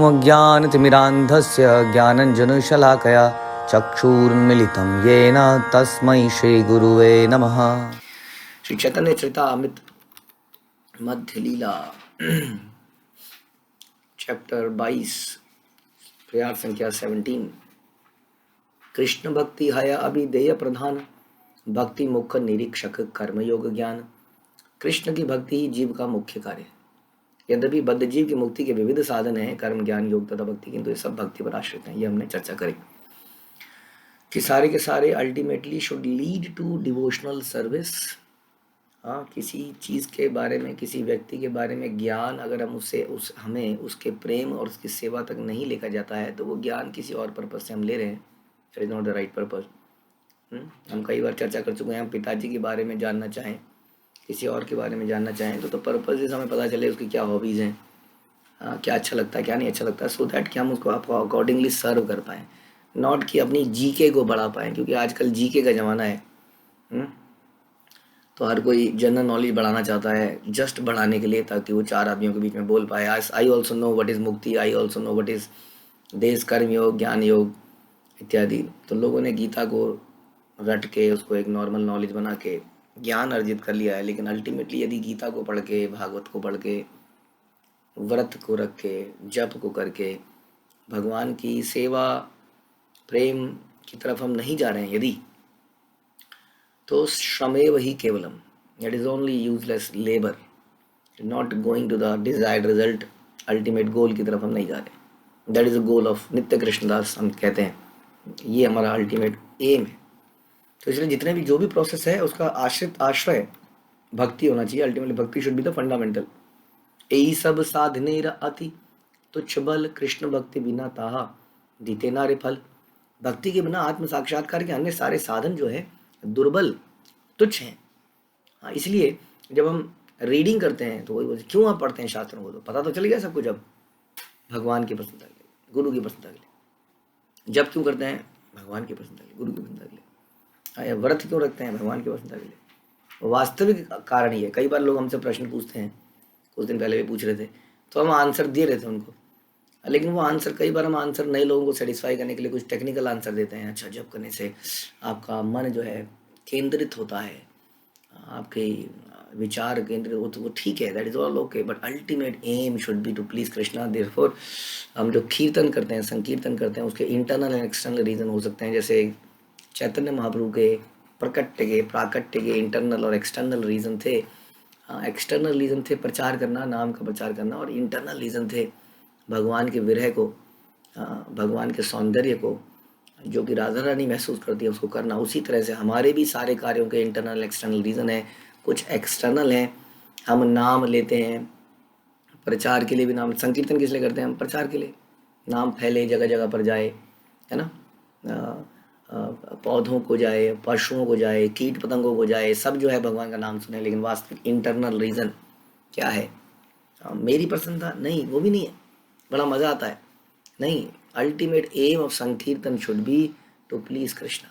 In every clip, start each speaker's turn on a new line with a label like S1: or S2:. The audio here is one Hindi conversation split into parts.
S1: अज्ञानतिमिरान्धस्य ज्ञानञ्जनशलाकया चक्षुरुन्मीलितं येन तस्मै श्रीगुरुवे नमः। श्री चैतन्य चरितामृत मध्य लीला चैप्टर 22 प्रयास संख्या 17। कृष्ण भक्ति है अभिधेय प्रधान, भक्ति मुख्य निरीक्षक कर्मयोग ज्ञान। कृष्ण की भक्ति ही जीव का मुख्य कार्य है। यद्यपि बद्ध जीव की मुक्ति के विविध साधन हैं, कर्म ज्ञान योग तथा भक्ति, किंतु ये सब भक्ति पर आश्रित हैं। ये हमने चर्चा करी कि सारे के सारे ultimately should lead to devotional service. हाँ, किसी चीज़ के बारे में, किसी व्यक्ति के बारे में ज्ञान अगर हम हमें उसके प्रेम और उसकी सेवा तक नहीं लेकर जाता है, तो वो ज्ञान किसी और पर्पज से हम ले रहे हैं। It is not the right purpose. हम कई बार चर्चा कर चुके हैं। हम पिताजी के बारे में जानना चाहें, किसी और के बारे में जानना चाहें, तो पर्पज हमें पता चले उसकी क्या हॉबीज़ हैं, क्या अच्छा लगता है, क्या नहीं अच्छा लगता है, सो दैट कि हम उसको अकॉर्डिंगली सर्व कर पाएँ, नॉट कि अपनी जीके को बढ़ा पाएँ। क्योंकि आजकल जीके का ज़माना है। तो हर कोई जनरल नॉलेज बढ़ाना चाहता है जस्ट बढ़ाने के लिए, ताकि वो चार आदमियों के बीच में बोल पाए, I also know what is mukti, I also know what is desh karma योग, ज्ञान योग इत्यादि। तो लोगों ने गीता को रट के उसको एक नॉर्मल नॉलेज बना के ज्ञान अर्जित कर लिया है। लेकिन अल्टीमेटली यदि गीता को पढ़ के, भागवत को पढ़ के, व्रत को रख के, जप को करके भगवान की सेवा प्रेम की तरफ हम नहीं जा रहे हैं यदि, तो श्रमेव ही केवलम, it is only useless labour, not going to the desired result. Ultimate goal की तरफ हम नहीं जा रहे। That is the goal of nitya Krishnadas. हम कहते हैं ये हमारा अल्टीमेट एम है। तो इसलिए जितने भी जो भी प्रोसेस है उसका आश्रित आश्रय भक्ति होना चाहिए। अल्टीमेटली भक्ति शुड बी द फंडामेंटल। यही सब साधने अति तुच्छ बल, कृष्ण भक्ति बिना ताहा दीते नारे फल। भक्ति के बिना आत्म साक्षात्कार के अन्य सारे साधन जो है दुर्बल, तुच्छ हैं। हाँ, इसलिए जब हम रीडिंग करते हैं तो वही बोलते क्यों आप पढ़ते हैं शास्त्रों को, तो पता तो चल गया सबको, जब भगवान की प्रसन्नता के लिए, गुरु की प्रसन्नता के लिए। जब क्यों करते हैं, भगवान की प्रसन्नता के लिए, गुरु की प्रसन्नता के लिए। व्रत क्यों रखते हैं, भगवान की प्रसन्नता के लिए। वास्तविक कारण ये है। कई बार लोग हमसे प्रश्न पूछते हैं, कुछ दिन पहले भी पूछ रहे थे, तो हम आंसर दे रहे थे उनको। लेकिन वो आंसर, कई बार हम आंसर नए लोगों को सेटिस्फाई करने के लिए कुछ टेक्निकल आंसर देते हैं। अच्छा, जब करने से आपका मन जो है केंद्रित होता है, आपके विचार केंद्रित हो, तो वो ठीक है, that is all okay, but ultimate aim should be to please Krishna. Therefore हम जो कीर्तन करते हैं, संकीर्तन करते हैं, उसके इंटरनल एंड एक्सटर्नल रीज़न हो सकते हैं। जैसे चैतन्य महाप्रभु के प्राकट्य के इंटरनल और एक्सटर्नल रीज़न थे। एक्सटर्नल रीज़न थे प्रचार करना, नाम का प्रचार करना, और इंटरनल रीज़न थे भगवान के विरह को, भगवान के सौंदर्य को, जो कि राधा रानी महसूस करती है, उसको करना। उसी तरह से हमारे भी सारे कार्यों के इंटरनल एक्सटर्नल रीज़न है। कुछ एक्सटर्नल हैं, हम नाम लेते हैं प्रचार के लिए भी। नाम संकीर्तन किस लिए करते हैं, हम प्रचार के लिए, नाम फैले, जगह जगह पर जाए, है ना, पौधों को जाए, पशुओं को जाए, कीट पतंगों को जाए, सब जो है भगवान का नाम सुने। लेकिन वास्तविक इंटरनल रीज़न क्या है, मेरी प्रसन्नता नहीं, वो भी नहीं है, बड़ा मज़ा आता है नहीं। Ultimate aim of sankirtan should be to please Krishna,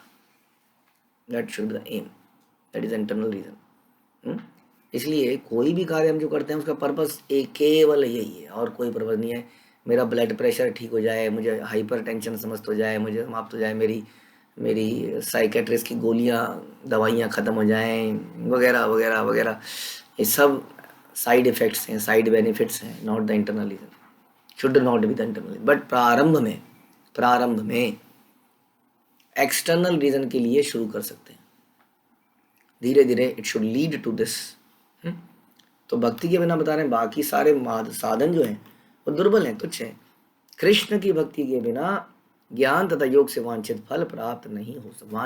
S1: that should be the aim, that is internal reason. इसलिए कोई भी कार्य हम जो करते हैं उसका पर्पस एक केवल यही है, और कोई पर्पस नहीं है मेरा ब्लड प्रेशर ठीक हो जाए, मुझे हाइपर टेंशन समाप्त हो जाए, मुझे समाप्त हो जाए, मेरी साइकेट्रिस्ट की गोलियां, दवाइयां ख़त्म हो जाएं, वगैरह वगैरह वगैरह। ये सब साइड इफ़ेक्ट्स हैं, साइड बेनिफिट्स हैं, not the internal reason, should not be the internal. But प्रारंभ में एक्सटर्नल रीज़न के लिए शुरू कर सकते हैं, धीरे धीरे it should lead to this. तो भक्ति के बिना बता रहे हैं बाकी सारे साधन जो हैं वो दुर्बल हैं, तुच्छ हैं। कृष्ण की भक्ति के बिना ज्ञान तथा योग से वांछित फल प्राप्त नहीं हो सकता।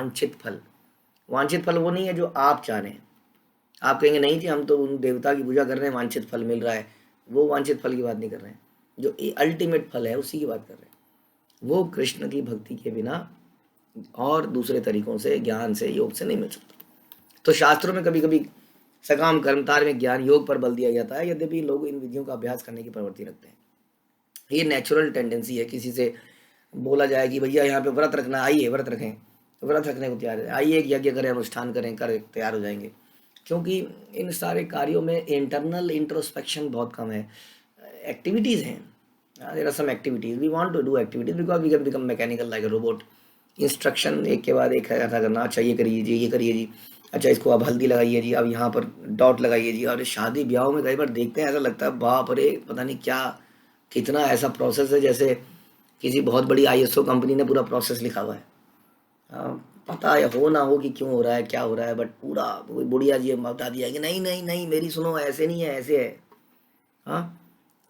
S1: वांछित फल वो नहीं है जो आप चाह रहे हैं। आप कहेंगे नहीं जी, हम तो उन देवता की पूजा कर रहे हैं, वांछित फल मिल रहा है। वो वांछित फल की बात नहीं कर रहे हैं, जो अल्टीमेट फल है उसी की बात कर रहे हैं। वो कृष्ण की भक्ति के बिना और दूसरे तरीकों से, ज्ञान से, योग से नहीं मिल सकता। तो शास्त्रों में कभी कभी सकाम कर्मतार में ज्ञान योग पर बल दिया जाता है, यद्यपि लोग इन विधियों का अभ्यास करने की प्रवृत्ति रखते हैं। ये नेचुरल टेंडेंसी है। किसी से बोला जाए कि भैया यहाँ पे व्रत रखना, आइए व्रत रखें, व्रत रखने को तैयार है, आइए एक यज्ञ करें, अनुष्ठान करें, कर तैयार हो जाएंगे। क्योंकि इन सारे कार्यों में इंटरनल इंट्रोस्पेक्शन बहुत कम है। एक्टिविटीज़ हैं, There are some activities we want to do activities because we can become mechanical like a robot. Instruction एक के बाद एक ऐसा करना, अच्छा ये करिए जी, ये करिए जी, अच्छा इसको अब हल्दी लगाइए जी, अब यहाँ पर डॉट लगाइए जी। और शादी ब्याह में कई बार देखते हैं ऐसा लगता है बाप रे पता नहीं क्या, कितना ऐसा प्रोसेस है, जैसे किसी बहुत बड़ी आईएसओ कंपनी ने पूरा प्रोसेस लिखा हुआ है। पता है हो ना हो कि क्यों हो रहा है क्या हो रहा है, बट पूरा कोई बुढ़िया जी बता दिया कि नहीं नहीं नहीं मेरी सुनो, ऐसे नहीं है ऐसे है। हाँ,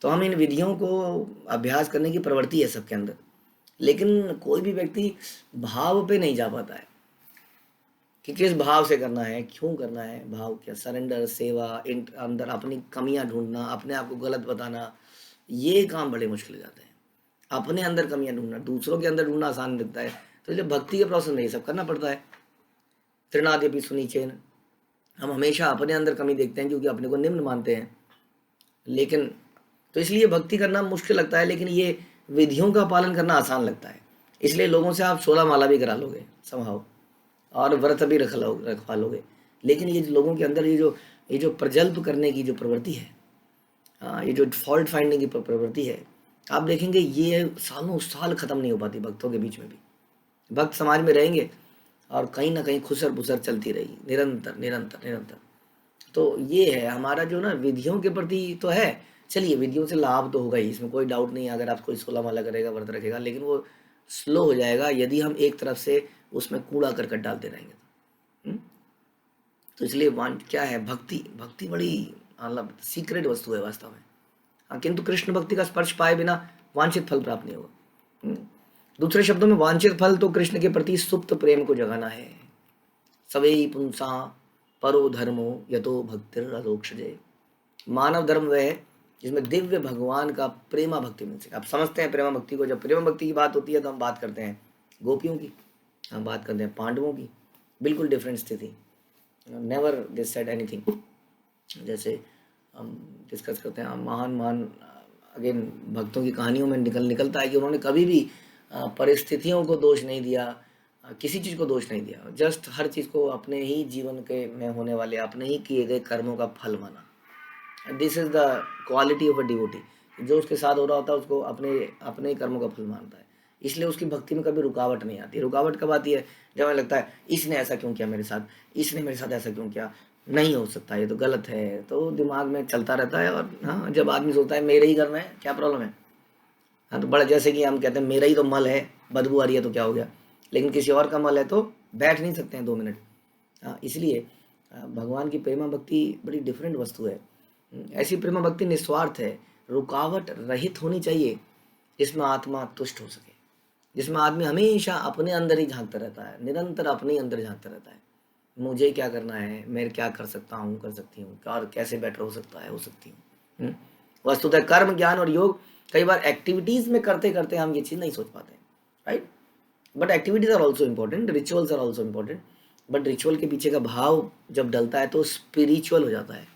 S1: तो हम इन विधियों को अभ्यास करने की प्रवृत्ति है सबके अंदर, लेकिन कोई भी व्यक्ति भाव पे नहीं जा पाता है कि किस भाव से करना है, क्यों करना है, भाव क्या, सरेंडर, सेवा, अंदर अपनी कमियां ढूंढना, अपने आप को गलत बताना, ये काम बड़े मुश्किल हो जाते हैं। अपने अंदर कमियां ढूंढना, दूसरों के अंदर ढूंढना आसान लगता है। तो इसलिए भक्ति के प्रोसेस में ये सब करना पड़ता है। त्रिनाद्यपि सुनीचेन, हम हमेशा अपने अंदर कमी देखते हैं क्योंकि अपने को निम्न मानते हैं, लेकिन तो इसलिए भक्ति करना मुश्किल लगता है, लेकिन ये विधियों का पालन करना आसान लगता है। इसलिए लोगों से आप 16 माला भी करा लोगे संभव, और व्रत भी रखवा लोगे, लेकिन ये लोगों के अंदर ये जो प्रजल्प करने की जो प्रवृत्ति है, हाँ, ये जो फॉल्ट फाइंडिंग की प्रवृत्ति है, आप देखेंगे ये सालों साल खत्म नहीं हो पाती भक्तों के बीच में भी। भक्त समाज में रहेंगे और कहीं ना कहीं खुसर बुसर चलती रहेगी, निरंतर निरंतर निरंतर। तो ये है हमारा जो ना विधियों के प्रति तो है। चलिए विधियों से लाभ तो होगा ही, इसमें कोई डाउट नहीं है, अगर आप कोई 16 माला करेगा, व्रत रखेगा, लेकिन वो स्लो हो जाएगा यदि हम एक तरफ से उसमें कूड़ा करकट डालते रहेंगे। हम्म? तो इसलिए क्या है, भक्ति, भक्ति बड़ी मतलब सीक्रेट वस्तु है वास्तव में। हाँ, किंतु कृष्ण भक्ति का स्पर्श पाए बिना वांछित फल प्राप्त नहीं होगा। दूसरे शब्दों में वांछित फल तो कृष्ण के प्रति सुप्त प्रेम को जगाना है। सवे पुंसा परो धर्मो यतो भक्तिर अलोक्षजे। मानव धर्म वह है जिसमें दिव्य भगवान का प्रेमा भक्ति मिल सके। आप समझते हैं प्रेमा भक्ति को, जब प्रेमा भक्ति की बात होती है तो हम बात करते हैं गोपियों की, हम बात करते हैं पांडवों की, बिल्कुल डिफरेंट स्थिति। Never they said anything. जैसे हम डिस्कस करते हैं महान अगेन भक्तों की कहानियों में निकलता है कि उन्होंने कभी भी परिस्थितियों को दोष नहीं दिया, किसी चीज़ को दोष नहीं दिया, जस्ट हर चीज़ को अपने ही जीवन के में होने वाले अपने ही किए गए कर्मों का फल माना। This is the quality of a devotee. जो उसके साथ हो रहा होता है उसको अपने अपने कर्मों का फल मानता है, इसलिए उसकी भक्ति में कभी रुकावट नहीं आती। रुकावट कब आती है, जब हमें लगता है इसने ऐसा क्यों किया मेरे साथ, इसने मेरे साथ ऐसा क्यों किया, नहीं हो सकता, ये तो गलत है, तो दिमाग में चलता रहता है। और हाँ, जब आदमी सोचता है मेरे ही करना है, क्या प्रॉब्लम है। हाँ, तो बड़ा जैसे कि हम कहते हैं मेरा ही तो मल है, बदबू आ रही है तो क्या हो गया, लेकिन किसी और का मल है तो बैठ नहीं सकते हैं 2 मिनट। हाँ, इसलिए भगवान की प्रेमा भक्ति बड़ी डिफरेंट वस्तु है। ऐसी प्रेमा भक्ति निस्वार्थ है, रुकावट रहित होनी चाहिए, जिसमें आत्मा तुष्ट हो सके, जिसमें आदमी हमेशा अपने अंदर ही झांकता रहता है, निरंतर अपने ही अंदर झांकता रहता है। मुझे क्या करना है, मैं क्या कर सकता हूँ, कर सकती हूँ, और कैसे बेटर हो सकता है, हो सकती हूँ। वस्तुतः कर्म, ज्ञान और योग कई बार एक्टिविटीज में करते करते हम ये चीज़ नहीं सोच पाते, right. But activities are also important, rituals are also important, but ritual के पीछे का भाव जब डलता है तो स्पिरिचुअल हो जाता है।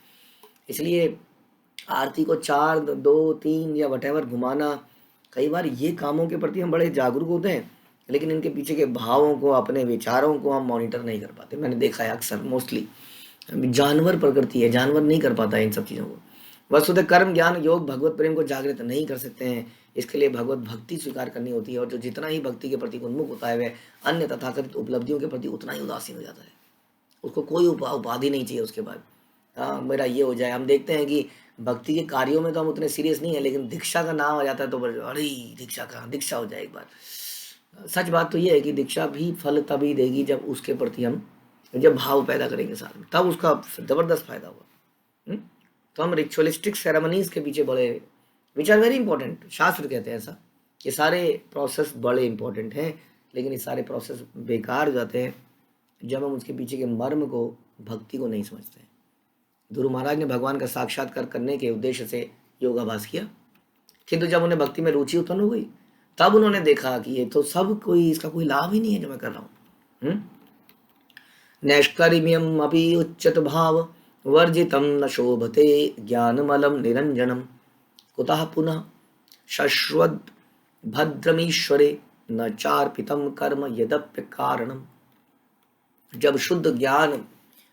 S1: इसलिए आरती को 4, 2, 3 या वटेवर घुमाना, कई बार ये कामों के प्रति हम बड़े जागरूक होते हैं, लेकिन इनके पीछे के भावों को, अपने विचारों को हम मॉनिटर नहीं कर पाते। मैंने देखा है अक्सर, मोस्टली जानवर प्रकृति है, जानवर नहीं कर पाता है इन सब चीज़ों को। वस्तुतः कर्म, ज्ञान, योग भगवत प्रेम को जागृत नहीं कर सकते हैं। इसके लिए भगवत भक्ति स्वीकार करनी होती है, और जो जितना ही भक्ति के प्रति उन्मुख होता है वह अन्य तथाकथित उपलब्धियों के प्रति उतना ही उदासीन हो जाता है। उसको कोई उपाधि नहीं चाहिए उसके बाद। हाँ, मेरा ये हो जाए। हम देखते हैं कि भक्ति के कार्यों में तो हम उतने सीरियस नहीं है, लेकिन दीक्षा का नाम आ जाता है तो अरे दीक्षा कहाँ, दीक्षा हो जाए एक बार। सच बात तो ये है कि दीक्षा भी फल तभी देगी जब उसके प्रति हम जब भाव पैदा करेंगे साथ में, तब उसका जबरदस्त फायदा होगा। तो हम रिचुअलिस्टिक सेरेमनीज के पीछे बड़े, विच आर वेरी इंपॉर्टेंट, शास्त्र कहते हैं ऐसा, ये सारे प्रोसेस बड़े इंपॉर्टेंट हैं, लेकिन ये सारे प्रोसेस बेकार हो जाते हैं जब हम उसके पीछे के मर्म को, भक्ति को नहीं समझते हैं। गुरु महाराज ने भगवान का साक्षात्कार करने के उद्देश्य से योगाभ्यास किया, किंतु जब उन्हें भक्ति में रुचि उत्पन्न हो गई तब उन्होंने देखा कि ये तो सब कोई, इसका कोई लाभ ही नहीं है जो मैं कर रहा हूँ। नैष्कर्म्यम अपि उच्चत भाव वर्जितम न शोभते ज्ञानमलम निरंजनम कुतः पुनः शश्वद भद्रमीश्वरे न चार्पितम कर्म यदप्य कारणम। जब शुद्ध ज्ञान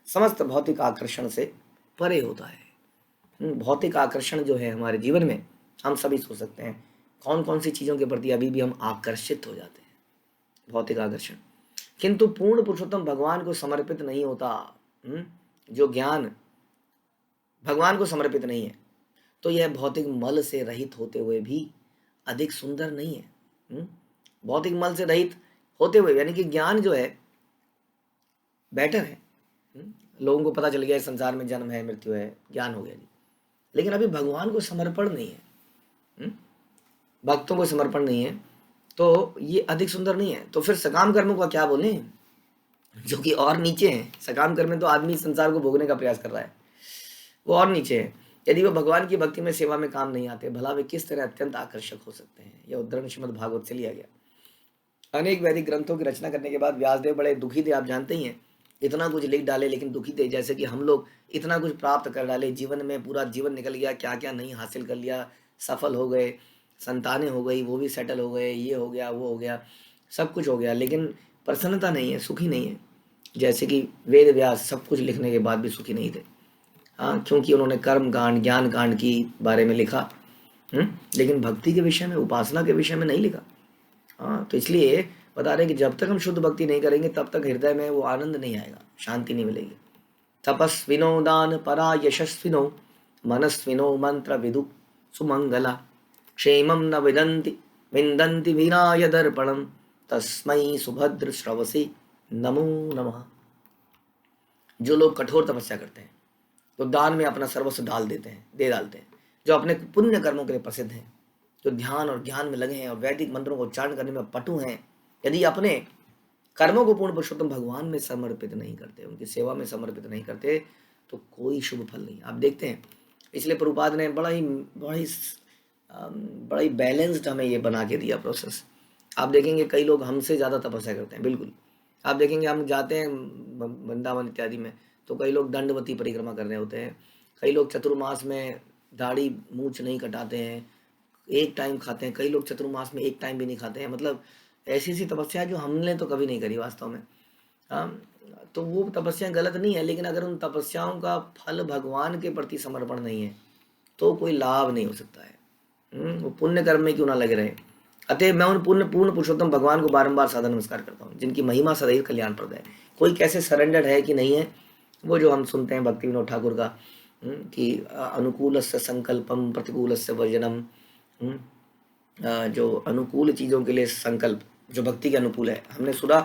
S1: समस्त भौतिक आकर्षण से परे होता है। भौतिक आकर्षण जो है हमारे जीवन में, हम सभी सोच सकते हैं कौन कौन सी चीज़ों के प्रति अभी भी हम आकर्षित हो जाते हैं, भौतिक आकर्षण। किंतु पूर्ण पुरुषोत्तम भगवान को समर्पित नहीं होता, जो ज्ञान भगवान को समर्पित नहीं है, तो यह भौतिक मल से रहित होते हुए भी अधिक सुंदर नहीं है। भौतिक मल से रहित होते हुए, यानी कि ज्ञान जो है बेटर है। लोगों को पता चल गया इस संसार में जन्म है, मृत्यु है, ज्ञान हो गया जी, लेकिन अभी भगवान को समर्पण नहीं है, भक्तों को समर्पण नहीं है, तो ये अधिक सुंदर नहीं है। तो फिर सकाम कर्मों का क्या बोले, जो कि और नीचे हैं। सकाम कर्म में तो आदमी संसार को भोगने का प्रयास कर रहा है, वो और नीचे है। यदि वो भगवान की भक्ति में, सेवा में काम नहीं आते, भला वे किस तरह अत्यंत आकर्षक हो सकते हैं। यह उद्धरण श्रीमद् भागवत से लिया गया। अनेक वैदिक ग्रंथों की रचना करने के बाद व्यासदेव बड़े दुखी थे, आप जानते ही हैं। इतना कुछ लिख डाले लेकिन दुखी थे, जैसे कि हम लोग इतना कुछ प्राप्त कर डाले, जीवन में पूरा जीवन निकल गया, क्या क्या नहीं हासिल कर लिया, सफल हो गए, संतानें हो गई, वो भी सेटल हो गए, ये हो गया, वो हो गया, सब कुछ हो गया, लेकिन प्रसन्नता नहीं है, सुखी नहीं है। जैसे कि वेद व्यास सब कुछ लिखने के बाद भी सुखी नहीं थे। हाँ, क्योंकि उन्होंने कर्म कांड, ज्ञान कांड की बारे में लिखा, लेकिन भक्ति के विषय में, उपासना के विषय में नहीं लिखा। हाँ, तो इसलिए बता रहे हैं कि जब तक हम शुद्ध भक्ति नहीं करेंगे तब तक हृदय में वो आनंद नहीं आएगा, शांति नहीं मिलेगी। तपस्विनो दान परा यशस्विनो मनस्विनो मंत्र विदु सुमंगला क्षेमं न विंदन्ति विनाय दर्पणम तस्मै सुभद्र श्रवसे नमो नमः। जो लोग कठोर तपस्या करते हैं, तो दान में अपना सर्वस्व दे डालते हैं, जो अपने पुण्य कर्मों के लिए प्रसिद्ध हैं, जो ध्यान और ज्ञान में लगे हैं और वैदिक मंत्रों को उच्चारण करने में पटु हैं, यदि अपने कर्मों को पूर्ण पुरुषोत्तम भगवान में समर्पित नहीं करते, उनकी सेवा में समर्पित नहीं करते, तो कोई शुभ फल नहीं। आप देखते हैं, इसलिए प्रभुपाद ने बड़ा ही बैलेंस्ड हमें ये बना के दिया प्रोसेस। आप देखेंगे कई लोग हमसे ज़्यादा तपस्या करते हैं, बिल्कुल। आप देखेंगे हम जाते हैं वृंदावन इत्यादि में, तो कई लोग दंडवती परिक्रमा कर रहे होते हैं, कई लोग चतुर्मास में दाढ़ी मूछ नहीं कटाते हैं, एक टाइम खाते हैं, कई लोग चतुर्मास में एक टाइम भी नहीं खाते हैं। मतलब ऐसी ऐसी तपस्या जो हमने तो कभी नहीं करी वास्तव में। हाँ, तो वो तपस्या गलत नहीं है, लेकिन अगर उन तपस्याओं का फल भगवान के प्रति समर्पण नहीं है तो कोई लाभ नहीं हो सकता है। वो पुण्य कर्म में क्यों ना लगे रहे। अतः मैं उन पूर्ण पुरुषोत्तम भगवान को बारंबार साधन नमस्कार करता हूँ, जिनकी महिमा सदैव कल्याणप्रद है। कोई कैसे सरेंडर्ड है कि नहीं है, वो जो हम सुनते हैं भक्ति विनोद ठाकुर का, कि अनुकूलस्य संकल्पम प्रतिकूलस्य वर्जनम, जो अनुकूल चीज़ों के लिए संकल्प जो भक्ति के अनुकूल है। हमने सुना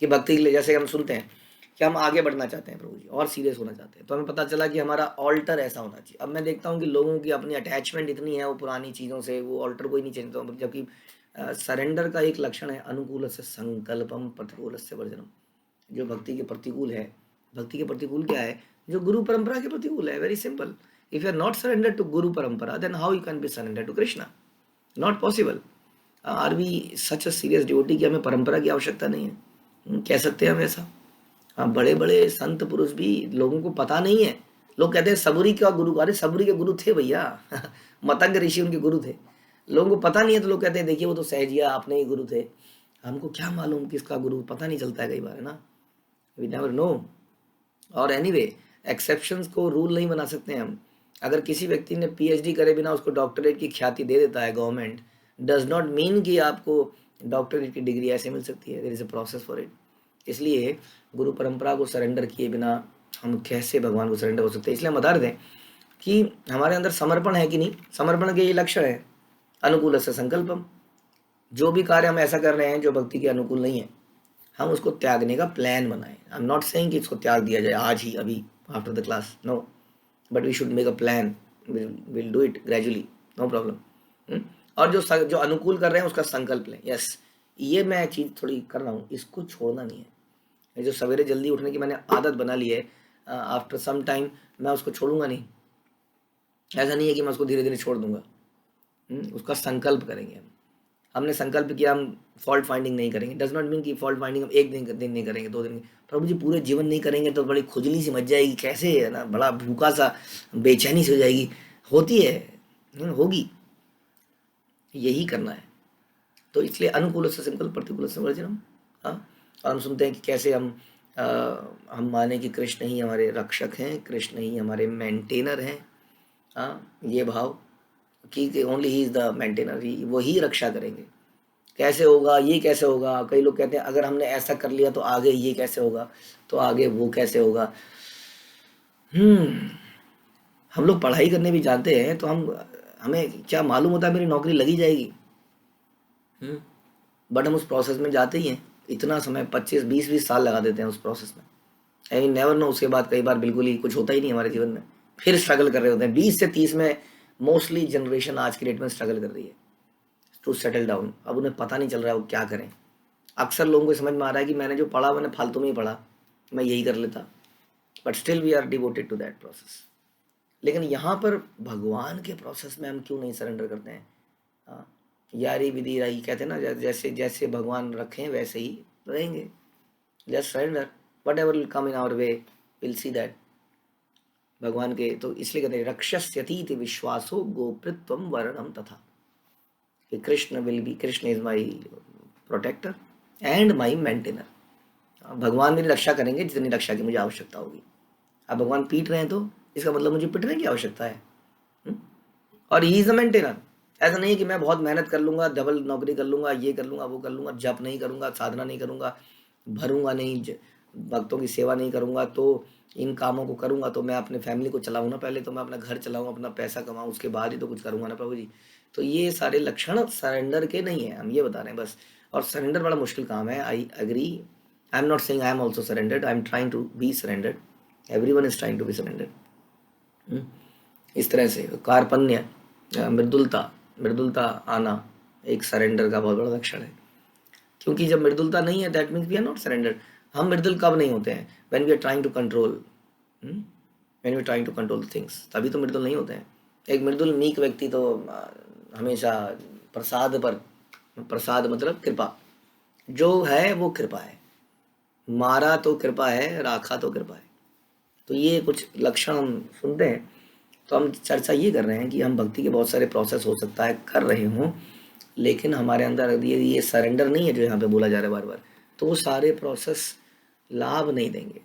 S1: कि भक्ति के लिए, जैसे हम सुनते हैं कि हम आगे बढ़ना चाहते हैं प्रभु जी, और सीरियस होना चाहते हैं, तो हमें पता चला कि हमारा ऑल्टर ऐसा होना चाहिए। अब मैं देखता हूँ कि लोगों की अपनी अटैचमेंट इतनी है वो पुरानी चीज़ों से, वो ऑल्टर को ही नहीं चेंज, जबकि सरेंडर का एक लक्षण है अनुकूल से संकल्पम प्रतिकूल से वर्जनम। जो भक्ति के प्रतिकूल है, भक्ति के प्रतिकूल क्या है, जो गुरु परंपरा के प्रतिकूल है। Very simple, if you are not surrender to guru parampara, then how you can be surrender to Krishna? Not possible. Are we such a serious devotee कि हमें परंपरा की आवश्यकता नहीं है? कह सकते हैं हम ऐसा? हाँ, बड़े बड़े संत पुरुष भी, लोगों को पता नहीं है। लोग कहते हैं सबूरी का गुरु, अरे सबूरी के गुरु थे भैया मतंग ऋषि उनके गुरु थे। लोगों को पता नहीं है, तो लोग कहते हैं देखिए वो तो सहजिया आपने ही गुरु थे। हमको क्या मालूम किसका गुरु, पता नहीं चलता है कई बार, है ना, वी नेवर नो। और एनीवे, एक्सेप्शंस को रूल नहीं बना सकते हम। अगर किसी व्यक्ति ने पीएचडी करे बिना उसको डॉक्टरेट की ख्याति दे देता है गवर्नमेंट, डज नॉट मीन कि आपको डॉक्टरेट की डिग्री ऐसे मिल सकती है। There is a process for it. इसलिए गुरु परंपरा को सरेंडर किए बिना हम कैसे भगवान को सरेंडर हो सकते हैं। इसलिए हम बता रहे थे कि हमारे अंदर समर्पण है कि नहीं। समर्पण के ये लक्षण है, अनुकूल से संकल्पम। जो भी कार्य हम ऐसा कर रहे हैं जो भक्ति के अनुकूल नहीं है, हम उसको त्यागने का प्लान बनाएं। आई एम नॉट सेइंग कि इसको त्याग दिया जाए आज ही, अभी after the class, no, but we should make a plan, will do it gradually, no problem. और जो अनुकूल कर रहे हैं उसका संकल्प लें, यस ये मैं चीज़ थोड़ी कर रहा हूँ, इसको छोड़ना नहीं है। ये जो सवेरे जल्दी उठने की मैंने आदत बना ली है, आफ्टर सम टाइम मैं उसको छोड़ूंगा नहीं। ऐसा नहीं है कि मैं उसको धीरे धीरे छोड़ दूंगा। उसका संकल्प करेंगे हम। हमने संकल्प किया हम फॉल्ट फाइंडिंग नहीं करेंगे, डज नॉट मीन कि फॉल्ट फाइंडिंग हम एक दिन नहीं करेंगे, 2 दिन। प्रभु जी पूरे जीवन नहीं करेंगे तो बड़ी खुजली सी मच जाएगी, कैसे, है ना, बड़ा भूखा सा बेचैनी सी हो जाएगी, होती है, होगी। यही करना है। तो इसलिए अनुकूल से संकल्प प्रतिकूल से वर्जनम। हाँ, और हम सुनते हैं कि कैसे हम माने कि कृष्ण ही हमारे रक्षक हैं, कृष्ण ही हमारे मेंटेनर हैं। हाँ, ये भाव कि only he is the maintainer, वो ही रक्षा करेंगे। कैसे होगा, ये कैसे होगा, कई लोग कहते हैं अगर हमने ऐसा कर लिया तो आगे ये कैसे होगा, तो आगे वो कैसे होगा। हम लोग पढ़ाई करने भी जाते हैं तो हम हमें क्या मालूम होता है मेरी नौकरी लगी जाएगी। बट हम उस प्रोसेस में जाते ही हैं, इतना समय 25 20 20 साल लगा देते हैं उस प्रोसेस में। आई नेवर नो, उसके बाद कई बार बिल्कुल ही कुछ होता ही नहीं हमारे जीवन में, फिर स्ट्रगल कर रहे होते हैं। 20 से 30 में मोस्टली जनरेशन आज की डेट में स्ट्रगल कर रही है टू सेटल डाउन। अब उन्हें पता नहीं चल रहा है वो क्या करें। अक्सर लोगों को समझ में आ रहा है कि मैंने जो पढ़ा मैंने फालतू में ही पढ़ा, मैं यही कर लेता, but still we are devoted to that process. लेकिन यहाँ पर भगवान के प्रोसेस में हम क्यों नहीं सरेंडर करते हैं। हाँ, यारी विधि रही कहते हैं ना, जैसे जैसे भगवान रखें वैसे ही रहेंगे। Just surrender, whatever will come in our way, will see that. भगवान के तो इसलिए कहते हैं रक्षस्यतीति विश्वासो गोप्रित्वम वर्णम तथा, कि Krishna will be, Krishna is my protector and my maintainer. भगवान मेरी रक्षा करेंगे जितनी रक्षा की मुझे आवश्यकता होगी। अब भगवान पीट रहे हैं तो इसका मतलब मुझे पिटने की आवश्यकता है। और ही इज अ मेंटेनर। ऐसा नहीं कि मैं बहुत मेहनत कर लूंगा, डबल नौकरी कर लूंगा, ये कर लूंगा, वो कर लूंगा, जप नहीं करूंगा, साधना नहीं करूंगा, भरूंगा नहीं, भक्तों की सेवा नहीं करूंगा, तो इन कामों को करूंगा तो मैं अपने फैमिली को चलाऊँ ना, पहले तो मैं अपना घर चलाऊँ, अपना पैसा कमाऊँ, उसके बाद ही तो कुछ करूंगा ना प्रभु जी। तो ये सारे लक्षण सरेंडर के नहीं है, हम ये बता रहे हैं बस। और सरेंडर बड़ा मुश्किल काम है, I agree. I am not saying I am also surrendered, I am trying to be surrendered, everyone is trying to be surrendered. इस तरह से कार्पण्य, मृदुलता, मृदुलता आना एक सरेंडर का बहुत बड़ा लक्षण है। क्योंकि जब मृदुलता नहीं है that means we are not surrender. हम मृदुल कब नहीं होते हैं, when we are trying to control, when we are trying to control things, तभी तो मृदुल नहीं होते हैं। एक मृदुल मीक व्यक्ति तो हमेशा प्रसाद पर, प्रसाद मतलब कृपा, जो है वो कृपा है, मारा तो कृपा है, राखा तो कृपा है। तो ये कुछ लक्षण हम सुनते हैं तो हम चर्चा ये कर रहे हैं कि हम भक्ति के बहुत सारे प्रोसेस हो सकता है कर रहे हों, लेकिन हमारे अंदर ये सरेंडर नहीं है जो यहाँ पे बोला जा रहा है बार बार, तो वो सारे प्रोसेस लाभ नहीं देंगे।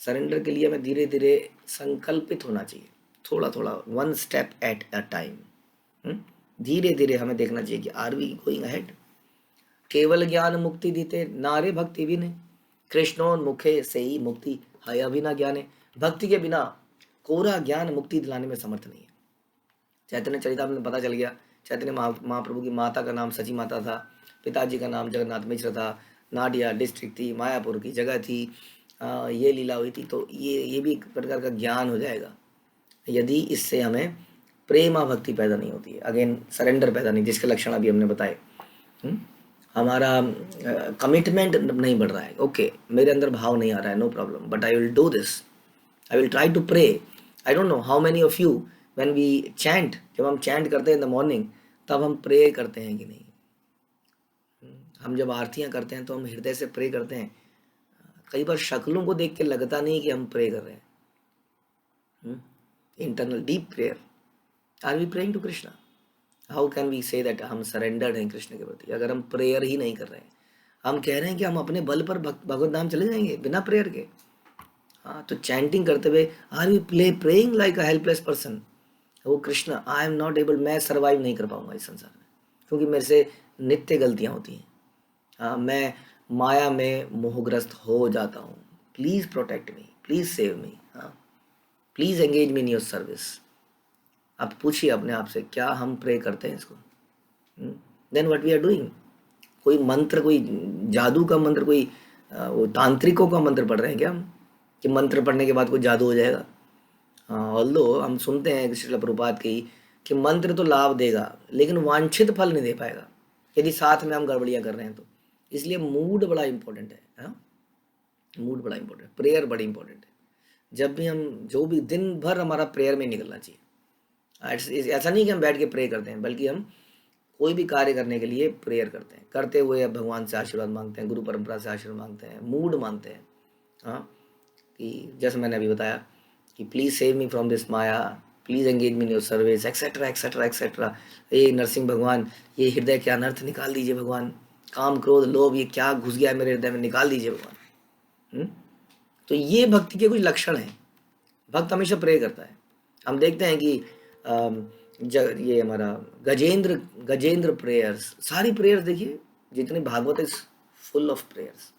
S1: सरेंडर के लिए हमें धीरे धीरे संकल्पित होना चाहिए, थोड़ा थोड़ा, one step at a time. धीरे धीरे हमें देखना चाहिए कि आर वी गोइंग अहेड। केवल ज्ञान मुक्ति दीते नारे भक्ति विने, कृष्णोन्मुखे से ही मुक्ति है अभिना ज्ञाने। भक्ति के बिना कोरा ज्ञान मुक्ति दिलाने में समर्थ नहीं है। चैतन्य चरितामृत में पता चल गया, चैतन्य महाप्रभु की माता का नाम सची माता था, पिताजी का नाम जगन्नाथ मिश्र था, नाडिया डिस्ट्रिक्ट थी, मायापुर की जगह थी, ये लीला हुई थी। तो ये भी एक प्रकार का ज्ञान हो जाएगा यदि इससे हमें प्रेमा भक्ति पैदा नहीं होती है, अगेन सरेंडर पैदा नहीं, जिसके लक्षण अभी हमने बताए। हमारा कमिटमेंट नहीं बढ़ रहा है, ओके मेरे अंदर भाव नहीं आ रहा है, no problem, but I will do this, I will try to pray. I don't know how many of you when we chant, जब हम चैंट करते हैं इन द मॉर्निंग, तब हम प्रे करते हैं कि नहीं। हम जब आरतियां करते हैं तो हम हृदय से प्रे करते हैं। कई बार शक्लों को देख के लगता नहीं कि हम प्रे कर रहे हैं। Internal deep prayer, are we praying to Krishna. How can we say that हम सरेंडर्ड हैं कृष्ण के प्रति, अगर हम प्रेयर ही नहीं कर रहे हैं। हम कह रहे हैं कि हम अपने बल पर भगवत धाम चले जाएंगे बिना प्रेयर के। हाँ, तो चैंटिंग करते हुए are we praying like a helpless person. वो Krishna I am not able, मैं सर्वाइव नहीं कर पाऊंगा इस संसार में, क्योंकि मेरे से नित्य गलतियां होती हैं। हाँ, मैं माया में मोहग्रस्त हो जाता हूँ, please protect me, please save me, हाँ please engage me in your service. आप पूछिए अपने आप से, क्या हम प्रे करते हैं इसको? Then what we are doing. कोई मंत्र, कोई जादू का मंत्र, कोई वो तांत्रिकों का मंत्र पढ़ रहे हैं क्या हम, कि मंत्र पढ़ने के बाद कोई जादू हो जाएगा? हाँ, ऑल्दो हम सुनते हैं श्रील प्रभुपाद की कि मंत्र तो लाभ देगा लेकिन वांछित फल नहीं दे पाएगा यदि साथ में हम गड़बड़ियाँ कर रहे हैं तो। इसलिए मूड बड़ा इंपॉर्टेंट है। हाँ, मूड बड़ा इंपॉर्टेंट है, प्रेयर बड़ी इंपॉर्टेंट है। जब भी हम, जो भी दिन भर हमारा प्रेयर में निकलना चाहिए। ऐसा नहीं कि हम बैठ के प्रे करते हैं, बल्कि हम कोई भी कार्य करने के लिए प्रेयर करते हैं, करते हुए भगवान से आशीर्वाद मांगते हैं, गुरु परंपरा से आशीर्वाद मांगते हैं, मूड मांगते हैं। हाँ, कि जैसे मैंने अभी बताया कि please save me from this Maya, please engage me in your service, etcetera etcetera etcetera. ये नरसिंह भगवान, ये हृदय के अनर्थ निकाल दीजिए भगवान, काम क्रोध लोभ ये क्या घुस गया है मेरे हृदय में, निकाल दीजिए भगवान। तो ये भक्ति के कुछ लक्षण हैं। भक्त हमेशा प्रे करता है। हम देखते हैं कि ये हमारा गजेंद्र गजेंद्र प्रेयर्स, सारी प्रेयर्स देखिए, जितनी Bhagavat is full of prayers.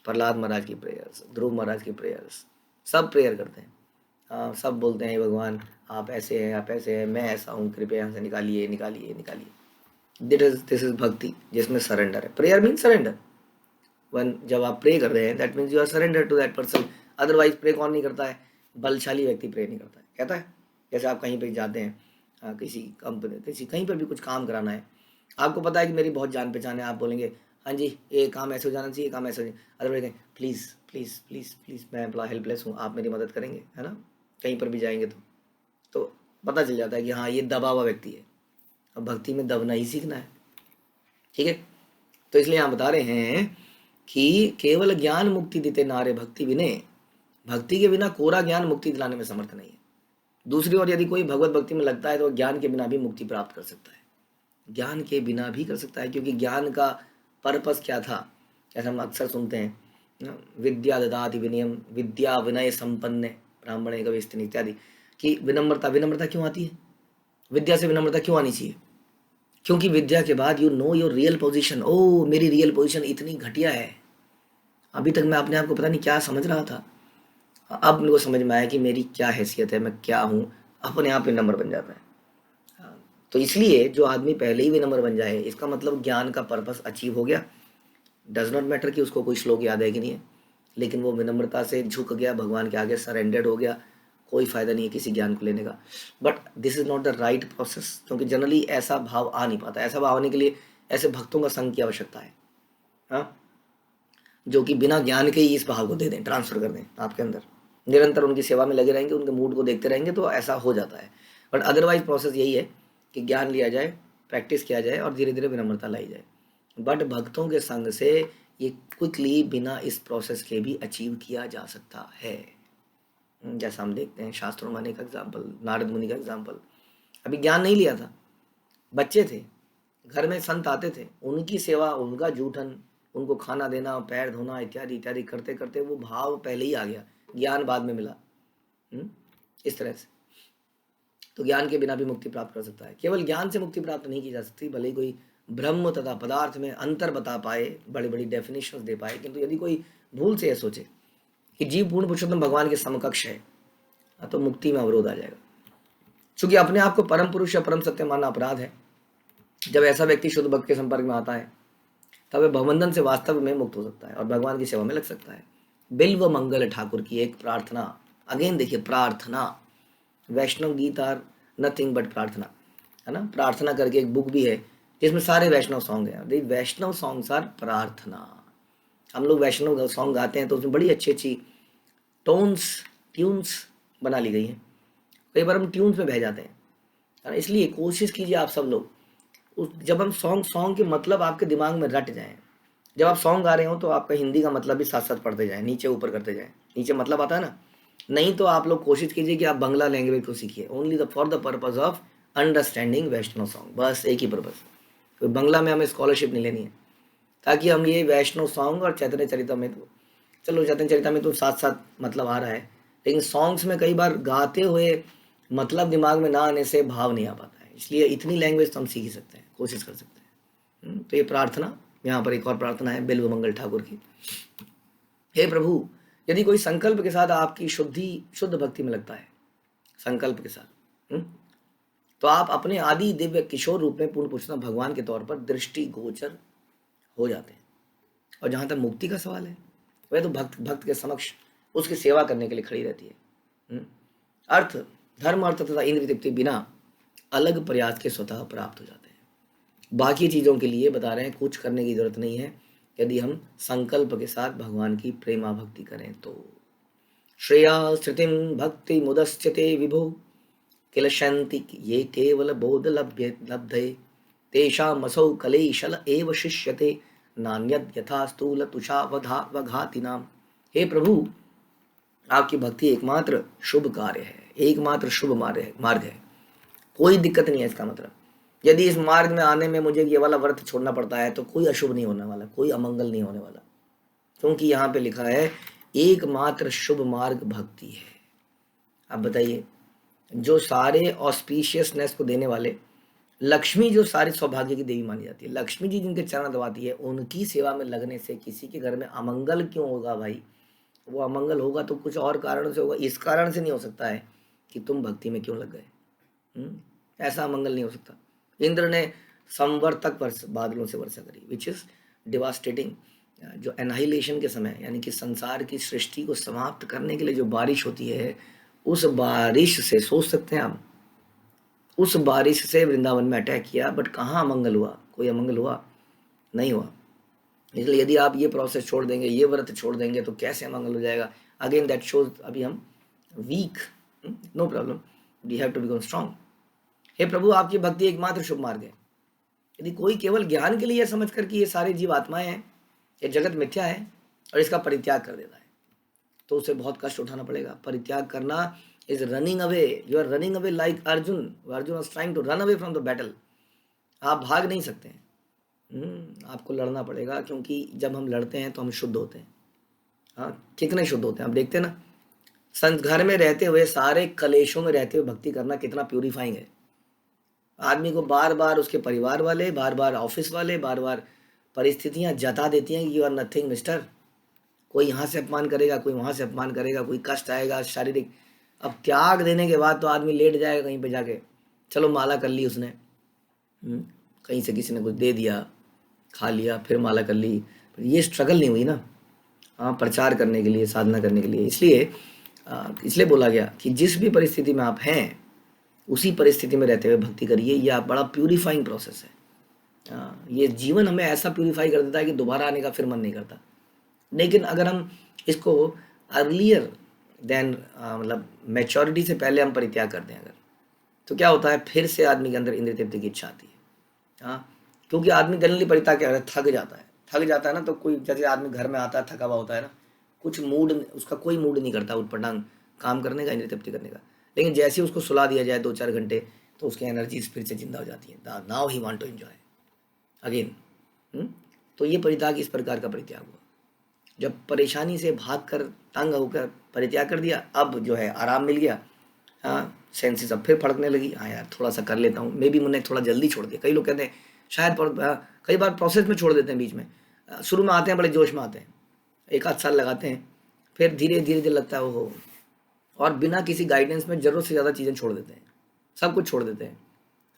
S1: Prahlad Maharaj की प्रेयर्स, ध्रुव महाराज की प्रेयर्स, सब प्रेयर करते हैं। हाँ, सब बोलते हैं, "हे भगवान, आप ऐसे हैं, आप ऐसे हैं, मैं ऐसा हूँ, कृपया यहाँ से निकालिए निकालिए निकालिए"। दिस इज भक्ति, जिसमें सरेंडर है। Prayer mean surrender. वन जब आप प्रे कर रहे हैं, that means you are surrender to that person. Otherwise pray कौन नहीं करता है? बलशाली व्यक्ति प्रे नहीं करता है। कहता है, जैसे आप कहीं पे जाते हैं, किसी कंपनी, किसी कहीं पर भी कुछ काम कराना है, आपको पता है कि मेरी बहुत जान पहचान है, आप बोलेंगे हाँ जी ये काम ऐसे हो जाना चाहिए, ये काम ऐसे हो जाए। अदरवाइज कहें प्लीज़ प्लीज़ प्लीज़ प्लीज़, मैं एम्प्लॉय हेल्पलेस हूँ, आप मेरी मदद करेंगे, है ना? कहीं पर भी जाएंगे तो पता चल जाता है कि हाँ ये दबा हुआ व्यक्ति है। अब भक्ति में दबना ही सीखना है, ठीक है? तो इसलिए यहाँ बता रहे हैं कि केवल ज्ञान मुक्ति देते नारे भक्ति विनय, भक्ति के बिना कोरा ज्ञान मुक्ति दिलाने में समर्थ नहीं है। दूसरी ओर यदि कोई भगवत भक्ति में लगता है तो ज्ञान के बिना भी मुक्ति प्राप्त कर सकता है, ज्ञान के बिना भी कर सकता है, क्योंकि ज्ञान का पर्पस क्या था? जैसे हम अक्सर सुनते हैं ना, विद्या ददाति विनयम, विद्या विनय संपन्न ब्राह्मणे कविस्तिन इत्यादि, कि विनम्रता, विनम्रता क्यों आती है? विद्या से विनम्रता क्यों आनी चाहिए? क्योंकि विद्या के बाद you know your real position. ओ मेरी रियल पोजीशन इतनी घटिया है, अभी तक मैं अपने आप को पता नहीं क्या समझ रहा था, अब मेरे को समझ में आया कि मेरी क्या हैसियत है, मैं क्या हूँ। अपने आप विनम्र बन जाता है। तो इसलिए जो आदमी पहले ही विनम्र बन जाए, इसका मतलब ज्ञान का पर्पस अचीव हो गया। डज नॉट मैटर कि उसको कोई श्लोक याद है कि नहीं है, लेकिन वो विनम्रता से झुक गया, भगवान के आगे सरेंडेड हो गया। कोई फायदा नहीं है किसी ज्ञान को लेने का। But this is not the right process, क्योंकि जनरली ऐसा भाव आ नहीं पाता। ऐसा भाव आने के लिए ऐसे भक्तों का संग की आवश्यकता है, हाँ, जो कि बिना ज्ञान के ही इस भाव को दे दें, ट्रांसफर कर दें आपके अंदर। निरंतर उनकी सेवा में लगे रहेंगे, उनके मूड को देखते रहेंगे, तो ऐसा हो जाता है। बट अदरवाइज प्रोसेस यही है कि ज्ञान लिया जाए, प्रैक्टिस किया जाए और धीरे धीरे विनम्रता लाई जाए। बट भक्तों के संग से ये क्विकली बिना इस प्रोसेस के भी अचीव किया जा सकता है। जैसा हम देखते हैं शास्त्रों में अनेक एग्जाम्पल, नारद मुनि का एग्जाम्पल, अभी ज्ञान नहीं लिया था, बच्चे थे, घर में संत आते थे, उनकी सेवा, उनका जूठन, उनको खाना देना, पैर धोना इत्यादि इत्यादि करते करते वो भाव पहले ही आ गया, ज्ञान बाद में मिला। इस तरह से तो ज्ञान के बिना भी मुक्ति प्राप्त कर सकता है। केवल ज्ञान से मुक्ति प्राप्त नहीं की जा सकती, भले ही कोई ब्रह्म तथा पदार्थ में अंतर बता पाए, बड़ी बड़ी डेफिनेशंस दे पाए, किंतु यदि कोई भूल से यह सोचे कि जीव पूर्ण पुरुषोत्तम भगवान के समकक्ष है, तो मुक्ति में अवरोध आ जाएगा। क्योंकि अपने आप को परम पुरुष या परम सत्य मानना अपराध है। जब ऐसा व्यक्ति शुद्ध भक्त के संपर्क में आता है, तब वह भवबंधन से वास्तव में मुक्त हो सकता है और भगवान की सेवा में लग सकता है। बिल्व मंगल ठाकुर की एक प्रार्थना, अगेन देखिए प्रार्थना, वैष्णव गीत आर नथिंग बट प्रार्थना, है ना? प्रार्थना करके एक बुक भी है जिसमें सारे वैष्णव सॉन्ग हैं। वैष्णव सॉन्ग्स आर प्रार्थना। हम लोग वैष्णव सॉन्ग गाते हैं तो उसमें बड़ी अच्छी अच्छी ट्यून्स बना ली गई हैं। कई बार हम ट्यून्स में बह जाते हैं, है ना? इसलिए कोशिश कीजिए आप सब लोग, जब हम सॉन्ग के मतलब आपके दिमाग में रट जाएं, जब आप सॉन्ग गा रहे हो तो आपका हिंदी का मतलब भी साथ साथ पढ़ते जाएं, नीचे ऊपर करते जाएं, नीचे मतलब आता है ना। नहीं तो आप लोग कोशिश कीजिए कि आप बांग्ला लैंग्वेज को सीखिए, only for the purpose of understanding Vaishnava song, बस एक ही पर्पज। तो बांग्ला में हमें स्कॉलरशिप नहीं लेनी है, ताकि हम ये वैष्णव सॉन्ग और चैतन्य चरितमृत, चलो चैतन्य चरितमृत तो साथ साथ मतलब आ रहा है, लेकिन सॉन्ग्स में कई बार गाते हुए मतलब दिमाग में ना आने से भाव नहीं आ पाता है। इसलिए इतनी लैंग्वेज तो हम सीख ही सकते हैं, कोशिश कर सकते हैं। तो ये प्रार्थना, यहाँ पर एक और प्रार्थना है बिल्व मंगल ठाकुर की। हे प्रभु, यदि कोई संकल्प के साथ आपकी शुद्ध भक्ति में लगता है, संकल्प के साथ, तो आप अपने आदि दिव्य किशोर रूप में पूर्ण पुरुषोत्तम भगवान के तौर पर दृष्टि गोचर हो जाते हैं। और जहाँ तक मुक्ति का सवाल है, वह तो भक्त के समक्ष उसकी सेवा करने के लिए खड़ी रहती है। अर्थ, धर्म, अर्थ तथा इंद्रिय तृप्ति बिना अलग प्रयास के स्वतः प्राप्त हो जाते हैं। बाकी चीज़ों के लिए बता रहे हैं कुछ करने की जरूरत नहीं है, यदि हम संकल्प के साथ भगवान की प्रेमा भक्ति करें तो। श्रेया स्थितिम भक्ति मुदस्यते विभो किलशंति ये केवल बोध लब्धे तेषामसौ कलेशल एव शिष्यते नान्यद यथा स्थूल तुषा वघाति नाम। हे प्रभु, आपकी भक्ति एकमात्र शुभ कार्य है, एकमात्र शुभ मार्ग है, कोई दिक्कत नहीं है। इसका मतलब यदि इस मार्ग में आने में मुझे ये वाला व्रत छोड़ना पड़ता है तो कोई अशुभ नहीं होने वाला, कोई अमंगल नहीं होने वाला, क्योंकि यहाँ पे लिखा है एकमात्र शुभ मार्ग भक्ति है। अब बताइए, जो सारे ऑस्पिशियसनेस को देने वाले, लक्ष्मी जो सारे सौभाग्य की देवी मानी जाती है, लक्ष्मी जी जिनके चरण दबाती है, उनकी सेवा में लगने से किसी के घर में अमंगल क्यों होगा भाई? वो अमंगल होगा तो कुछ और कारणों से होगा, इस कारण से नहीं हो सकता है कि तुम भक्ति में क्यों लग गए। ऐसा अमंगल नहीं हो सकता। इंद्र ने संवर तक बादलों से वर्षा करी, विच इज डिवास्टेटिंग। जो एनाहिलेशन के समय, यानी कि संसार की सृष्टि को समाप्त करने के लिए जो बारिश होती है, उस बारिश से सोच सकते हैं आप, उस बारिश से वृंदावन में अटैक किया, बट कहाँ अमंगल हुआ? कोई अमंगल हुआ? नहीं हुआ। इसलिए यदि आप ये प्रोसेस छोड़ देंगे, ये व्रत छोड़ देंगे, तो कैसे अमंगल हो जाएगा? अगेन दैट शोज अभी हम weak. No problem, we have to become strong. हे प्रभु, आपकी भक्ति एकमात्र शुभ मार्ग है। यदि कोई केवल ज्ञान के लिए समझ कर कि ये सारे जीव आत्माएं हैं, ये जगत मिथ्या है, और इसका परित्याग कर देता है, तो उसे बहुत कष्ट उठाना पड़ेगा। परित्याग करना is running away. You are running away like Arjun. Arjun was trying to run away from the battle. आप भाग नहीं सकते हैं। आपको लड़ना पड़ेगा, क्योंकि जब हम लड़ते हैं तो हम शुद्ध होते हैं। हाँ, कितने शुद्ध होते हैं आप देखते हैं ना। संत घर में रहते हुए, सारे कलेशों में रहते हुए भक्ति करना कितना प्यूरिफाइंग है। आदमी को बार बार उसके परिवार वाले, बार बार ऑफिस वाले, बार बार परिस्थितियां जता देती हैं कि यू आर नथिंग मिस्टर। कोई यहाँ से अपमान करेगा, कोई वहाँ से अपमान करेगा, कोई कष्ट आएगा शारीरिक। अब त्याग देने के बाद तो आदमी लेट जाएगा कहीं पे जाके। चलो माला कर ली उसने, कहीं से किसी ने कुछ दे दिया, खा लिया, फिर माला कर ली। ये स्ट्रगल नहीं हुई ना। हाँ, प्रचार करने के लिए, साधना करने के लिए। इसलिए बोला गया कि जिस भी परिस्थिति में आप हैं, उसी परिस्थिति में रहते हुए भक्ति करिए। यह आप बड़ा प्यूरिफाइंग प्रोसेस है। ये जीवन हमें ऐसा प्यूरिफाई कर देता है कि दोबारा आने का फिर मन नहीं करता। लेकिन अगर हम इसको अर्लियर देन, मतलब मैच्योरिटी से पहले हम परित्याग करते हैं अगर, तो क्या होता है, फिर से आदमी के अंदर इंद्रिय तृप्ति की इच्छा आती है। हाँ, क्योंकि आदमी जनरली परित्याग क्या करता है, थक जाता है ना। तो कोई जैसे आदमी घर में आता है थका हुआ होता है ना, कुछ मूड, उसका कोई मूड नहीं करता उठपटांग काम करने का, इंद्रिय तृप्ति करने का। लेकिन जैसे ही उसको सुला दिया जाए 2-4 घंटे, तो उसकी एनर्जीज फिर से जिंदा हो जाती है। Now he want to enjoy again. तो ये परित्याग इस प्रकार का परित्याग हुआ। जब परेशानी से भाग कर, तंग होकर परित्याग कर दिया, अब जो है आराम मिल गया। हाँ, सेंसेस अब फिर फड़कने लगी। हाँ यार, थोड़ा सा कर लेता हूँ, मे बी मैंने थोड़ा जल्दी छोड़ दिया। कई लोग कहते हैं शायद कई बार प्रोसेस में छोड़ देते हैं बीच में। शुरू में आते हैं, बड़े जोश में आते हैं, 1 आध साल लगाते हैं, फिर धीरे धीरे धीरे लगता है वो, और बिना किसी गाइडेंस में ज़रूरत से ज़्यादा चीज़ें छोड़ देते हैं, सब कुछ छोड़ देते हैं।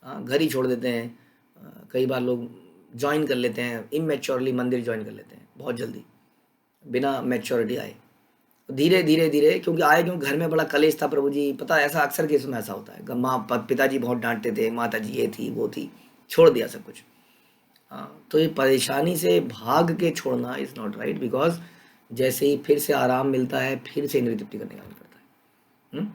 S1: हाँ, घर ही छोड़ देते हैं। कई बार लोग ज्वाइन कर लेते हैं इमेच्योरली, मंदिर ज्वाइन कर लेते हैं बहुत जल्दी, बिना मैच्योरिटी आए। धीरे धीरे धीरे, क्योंकि आए क्यों, घर में बड़ा कलेश था प्रभु जी। पता है, ऐसा अक्सर केस में ऐसा होता है। माँ पिताजी बहुत डांटते थे, माता जी ये थी वो थी, छोड़ दिया सब कुछ। हाँ, तो ये परेशानी से भाग के छोड़ना इज़ नॉट राइट, बिकॉज जैसे ही फिर से आराम मिलता है, फिर से इंद्रिय तृप्ति करने का मन करता है।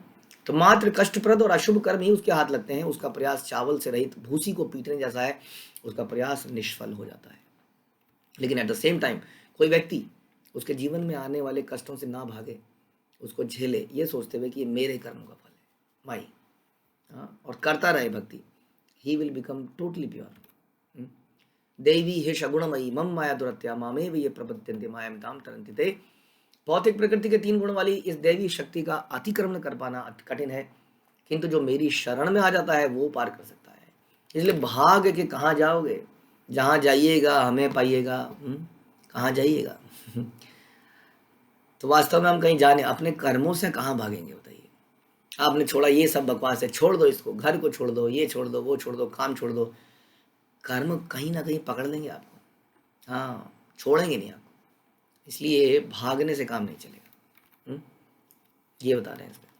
S1: तो मात्र कष्टप्रद और अशुभ कर्म ही उसके हाथ लगते हैं। उसका प्रयास चावल से रहित भूसी को पीटने जैसा है, उसका प्रयास निष्फल हो जाता है। लेकिन एट द सेम टाइम कोई व्यक्ति उसके जीवन में आने वाले कष्टों से ना भागे, उसको झेले, ये सोचते हुए कि ये मेरे कर्मों का फल है, माई, हाँ, और करता रहे भक्ति, he will become totally pure. देवी हे शगुणमयी मम माया दुरत्या मामे भी ये प्रबध्यन्ते मायाम ताम तरन्ति ते। भौतिक प्रकृति के 3 गुण वाली इस दैवी शक्ति का अतिक्रमण कर पाना कठिन है, किंतु जो मेरी शरण में आ जाता है वो पार कर सकता है। इसलिए भाग के कहाँ जाओगे? जहाँ जाइएगा हमें पाइएगा। कहाँ जाइएगा? तो वास्तव में हम कहीं जाने, अपने कर्मों से कहाँ भागेंगे बताइए? आपने छोड़ा, ये सब बकवास है, छोड़ दो इसको, घर को छोड़ दो, ये छोड़ दो, वो छोड़ दो, काम छोड़ दो, कर्म कहीं ना कहीं पकड़ लेंगे आपको। हाँ, छोड़ेंगे नहीं आपको। इसलिए भागने से काम नहीं चलेगा। ये बता रहे हैं इसमें।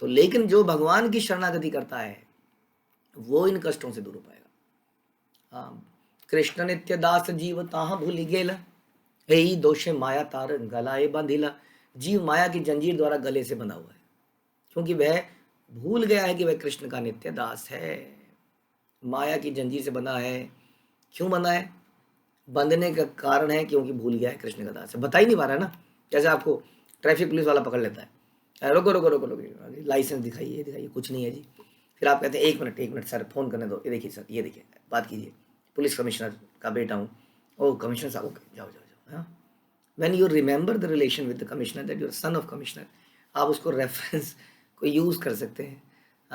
S1: तो लेकिन जो भगवान की शरणागति करता है, वो इन कष्टों से दूर हो पाएगा। हाँ, कृष्ण नित्य दास जीव ताहा भूल गेला, यही दोषे माया तार गलाए बांधिला। जीव माया की जंजीर द्वारा गले से बंधा हुआ है, क्योंकि वह भूल गया है कि वह कृष्ण का नित्य दास है। माया की जंजीर से बंधा है। क्यों बंधा है? बंधने का कारण है क्योंकि भूल गया है कृष्ण का दास है। बता ही नहीं पा रहा है ना। जैसे आपको ट्रैफिक पुलिस वाला पकड़ लेता है, रोको रोको रोको रोको, लाइसेंस दिखाइए, दिखाइए, कुछ नहीं है जी। फिर आप कहते हैं 1 मिनट सर, फ़ोन करने दो, ये देखिए सर, ये देखिए, बात कीजिए, पुलिस कमिश्नर का बेटा हूँ। ओह कमिश्नर साहब, ओके, जाओ जाओ जाओ। हाँ, when you remember the relation with the commissioner that you are son of commissioner, आप उसको रेफरेंस को यूज़ कर सकते हैं।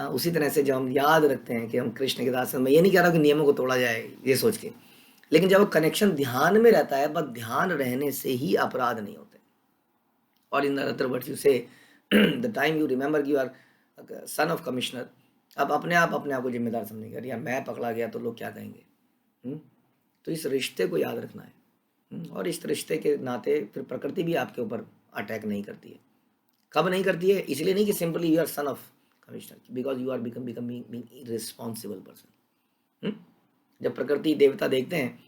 S1: उसी तरह से जब हम याद रखते हैं कि हम कृष्ण के दास हैं, मैं ये नहीं कह रहा कि नियमों को तोड़ा जाए ये सोच के, लेकिन जब वो कनेक्शन ध्यान में रहता है, बस ध्यान रहने से ही अपराध नहीं होते। और in other words you say the time you remember you are son of commissioner, अब अपने आप को जिम्मेदार समझेंगे, अरे यार मैं पकड़ा गया तो लोग क्या कहेंगे। तो इस रिश्ते को याद रखना है। और इस रिश्ते के नाते फिर प्रकृति भी आपके ऊपर अटैक नहीं करती है। कब नहीं करती है? इसलिए नहीं कि simply you are son of commissioner, because you are becoming responsible person. जब प्रकृति देवता देखते हैं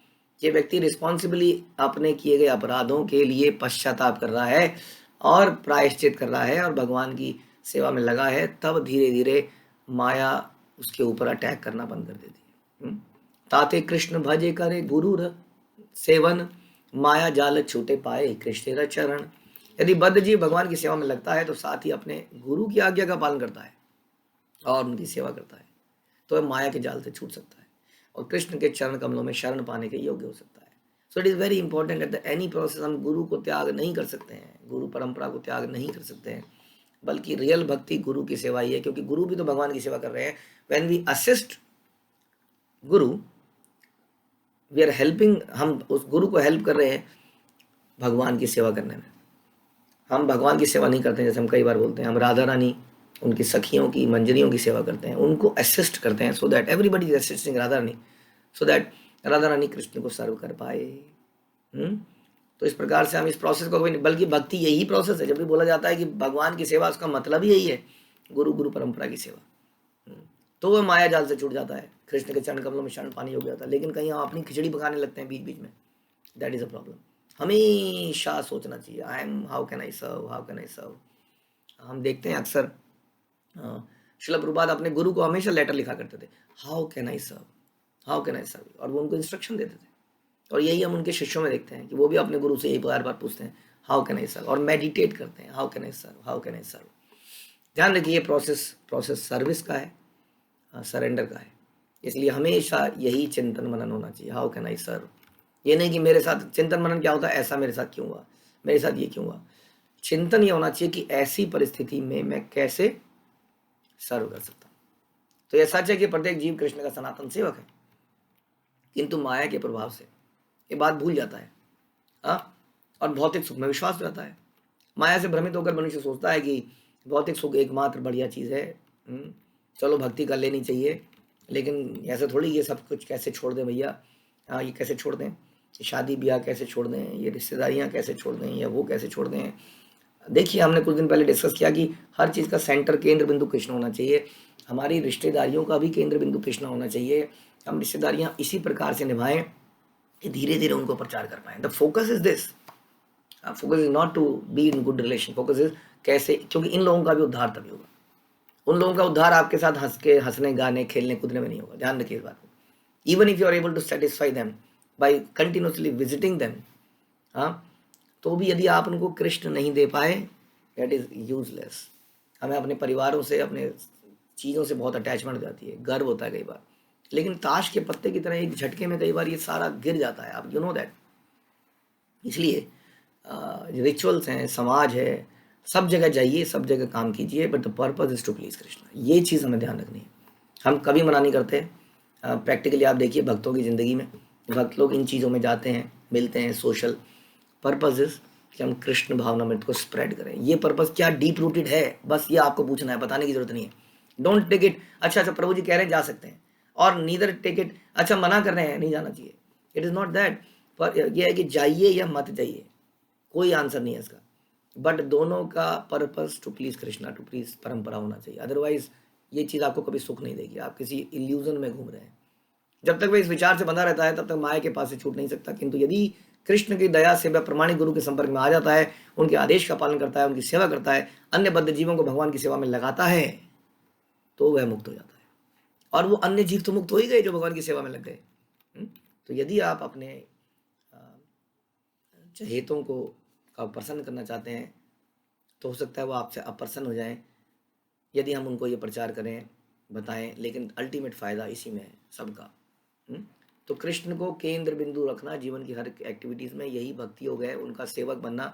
S1: कि व्यक्ति रिस्पॉन्सिबली अपने किए गए अपराधों के लिए पश्चाताप कर रहा है और प्रायश्चित कर रहा है और भगवान की सेवा में लगा है, तब धीरे धीरे माया उसके ऊपर अटैक करना बंद कर देती है। ताते कृष्ण भजे करे गुरु सेवन, माया जाल छूटे पाए कृष्ण चरण। यदि बद्ध जीव भगवान की सेवा में लगता है तो साथ ही अपने गुरु की आज्ञा का पालन करता है और उनकी सेवा करता है, तो वह माया के जाल से छूट सकता है और कृष्ण के चरण कमलों में शरण पाने के योग्य हो सकता है। So it is very important at the any process. हम गुरु को त्याग नहीं कर सकते हैं, गुरु परंपरा को त्याग नहीं कर सकते हैं, बल्कि रियल भक्ति गुरु की सेवा ही है, क्योंकि गुरु भी तो भगवान की सेवा कर रहे हैं। When we assist Guru, we are helping, हम उस गुरु को हेल्प कर रहे हैं भगवान की सेवा करने में। हम भगवान की सेवा नहीं करते हैं, जैसे हम कई बार बोलते हैं, हम राधा रानी उनकी सखियों की मंजरियों की सेवा करते हैं, उनको असिस्ट करते हैं, so that everybody is assisting Radha Rani, so that Radha Rani Krishna को सर्व कर पाए। तो इस प्रकार से हम इस प्रोसेस को कभी नहीं, बल्कि भक्ति यही प्रोसेस है। जब भी बोला जाता है कि भगवान की सेवा, उसका मतलब ही यही है, गुरु परंपरा की सेवा। तो वह माया जाल से छूट जाता है, कृष्ण के चरण कमलों में शरण पानी हो जाता है। लेकिन कहीं हम अपनी खिचड़ी पकाने लगते हैं बीच बीच में, दैट इज अ प्रॉब्लम। हमेशा सोचना चाहिए, I am how can I serve, how can I serve. हम देखते हैं अक्सर श्रील प्रभुपाद अपने गुरु को हमेशा लेटर लिखा करते थे, how can I serve, how can I serve, और वो उनको इंस्ट्रक्शन देते थे। और यही हम उनके शिष्यों में देखते हैं कि वो भी अपने गुरु से यही बार बार पूछते हैं, हाउ कैन आई सर्व, और मेडिटेट करते हैं, how can I serve, how can I serve. ध्यान रखिए, ये प्रोसेस सर्विस का है, सरेंडर का है। इसलिए हमेशा यही चिंतन मनन होना चाहिए, हाउ कैन आई सर्व। ये नहीं कि मेरे साथ चिंतन मनन क्या होता है, ऐसा मेरे साथ क्यों हुआ, मेरे साथ ये क्यों हुआ। चिंतन ये होना चाहिए कि ऐसी परिस्थिति में मैं कैसे सर्व कर सकता हूँ। तो यह सच है कि प्रत्येक जीव कृष्ण का सनातन सेवक है, किंतु माया के प्रभाव से ये बात भूल जाता है और भौतिक सुख में विश्वास रहता है। माया से भ्रमित होकर मनुष्य सोचता है कि भौतिक सुख एकमात्र बढ़िया चीज़ है, चलो भक्ति कर लेनी चाहिए। लेकिन ऐसे थोड़ी ये सब कुछ कैसे छोड़ दें भैया, ये कैसे छोड़ दें, शादी ब्याह कैसे छोड़ दें, ये रिश्तेदारियाँ कैसे छोड़ दें, या वो कैसे छोड़ दें। देखिए, हमने कुछ दिन पहले डिस्कस किया कि हर चीज़ का सेंटर, केंद्र बिंदु कृष्ण होना चाहिए। हमारी रिश्तेदारियों का भी केंद्र बिंदु कृष्ण होना चाहिए। हम रिश्तेदारियाँ इसी प्रकार से निभाएं कि धीरे धीरे उनको प्रचार कर पाएँ। The focus is this, focus is not to be in good relation, focus is कैसे, क्योंकि इन लोगों का भी उद्धार तभी होगा। उन लोगों का उद्धार आपके साथ हंसने गाने खेलने कूदने में नहीं होगा। ध्यान रखिए इस बात को। Even if you are able to satisfy them by continuously visiting them, तो भी यदि आप उनको कृष्ण नहीं दे पाए, दैट इज यूजलेस। हमें अपने परिवारों से, अपने चीज़ों से बहुत अटैचमेंट हो जाती है, गर्व होता है कई बार, लेकिन ताश के पत्ते की तरह एक झटके में कई बार ये सारा गिर जाता है, आप यू नो दैट। इसलिए रिचुअल्स हैं, समाज है, सब जगह जाइए, सब जगह काम कीजिए, but the purpose is to please Krishna. ये चीज़ हमें ध्यान रखनी है। हम कभी मना नहीं करते। प्रैक्टिकली आप देखिए भक्तों की ज़िंदगी में, भक्त लोग इन चीज़ों में जाते हैं, मिलते हैं, सोशल। पर्पज इज कि हम कृष्ण भावनामृत को स्प्रेड करें। ये पर्पज क्या डीप रूटेड है, बस ये आपको पूछना है, बताने की जरूरत नहीं है। डोंट टेक इट, अच्छा प्रभु जी कह रहे हैं जा सकते हैं, और नीदर टेक इट, अच्छा मना कर रहे हैं नहीं जाना चाहिए। It is not that. पर यह है कि जाइए या मत जाइए, कोई आंसर नहीं है इसका, बट दोनों का purpose to please Krishna, to please परंपरा होना चाहिए। अदरवाइज ये चीज़ आपको कभी सुख नहीं देगी, आप किसी इल्यूजन में घूम रहे हैं। जब तक वह इस विचार से बंधा रहता है तब तक माया के पास से छूट नहीं सकता। किंतु यदि कृष्ण की दया से वह प्रमाणिक गुरु के संपर्क में आ जाता है, उनके आदेश का पालन करता है, उनकी सेवा करता है, अन्य बद्ध जीवों को भगवान की सेवा में लगाता है, तो वह मुक्त हो जाता है। और वो अन्य जीव तो मुक्त हो ही गए जो भगवान की सेवा में लग गए। तो यदि आप अपने चहेतों को प्रसन्न करना चाहते हैं, तो हो सकता है वो आपसे अप्रसन्न हो जाएं यदि हम उनको ये प्रचार करें, बताएं, लेकिन अल्टीमेट फ़ायदा इसी में है सबका। तो कृष्ण को केंद्र बिंदु रखना जीवन की हर एक्टिविटीज़ में, यही भक्ति हो गए, उनका सेवक बनना।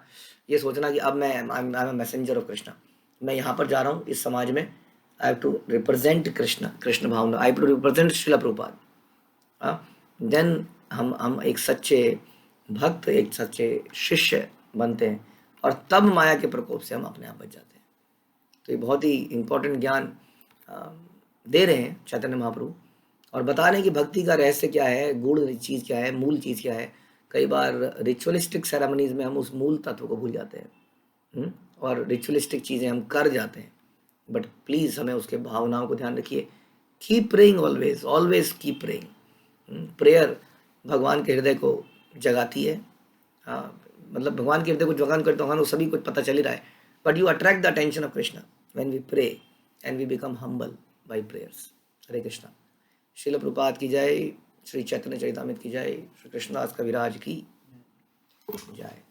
S1: ये सोचना कि अब मैं मैसेंजर ऑफ कृष्णा, मैं यहाँ पर जा रहा हूँ इस समाज में, I have to represent Krishna भावना, I have to represent Srila Prabhupada. Then हम एक सच्चे भक्त, एक सच्चे शिष्य बनते हैं, और तब माया के प्रकोप से हम अपने आप बच जाते हैं. तो ये बहुत ही इम्पोर्टेंट ज्ञान दे रहे हैं चैतन्य महाप्रभु, और बता रहे हैं कि भक्ति का रहस्य क्या है, गूढ़ चीज़ क्या है, मूल चीज़ क्या है. कई बार रिचुअलिस्टिक सेरेमनीज में हम उस मूल तत्व को भूल जाते हैं, और रिचुअलिस्टिक चीज़ें हम कर जाते हैं. बट प्लीज़ हमें उसके भावनाओं को ध्यान रखिए. Keep praying, always always keep praying. Prayer भगवान के हृदय को जगाती है. मतलब भगवान के हृदय को जगान करते भगवान को सभी कुछ पता चल ही रहा है, but you attract the attention of Krishna when we pray and we become humble by prayers. Hare Krishna. Srila Prabhupada की जय. श्री चैतन्य चरितामृत की जय. श्री कृष्णदास कविराज की जय.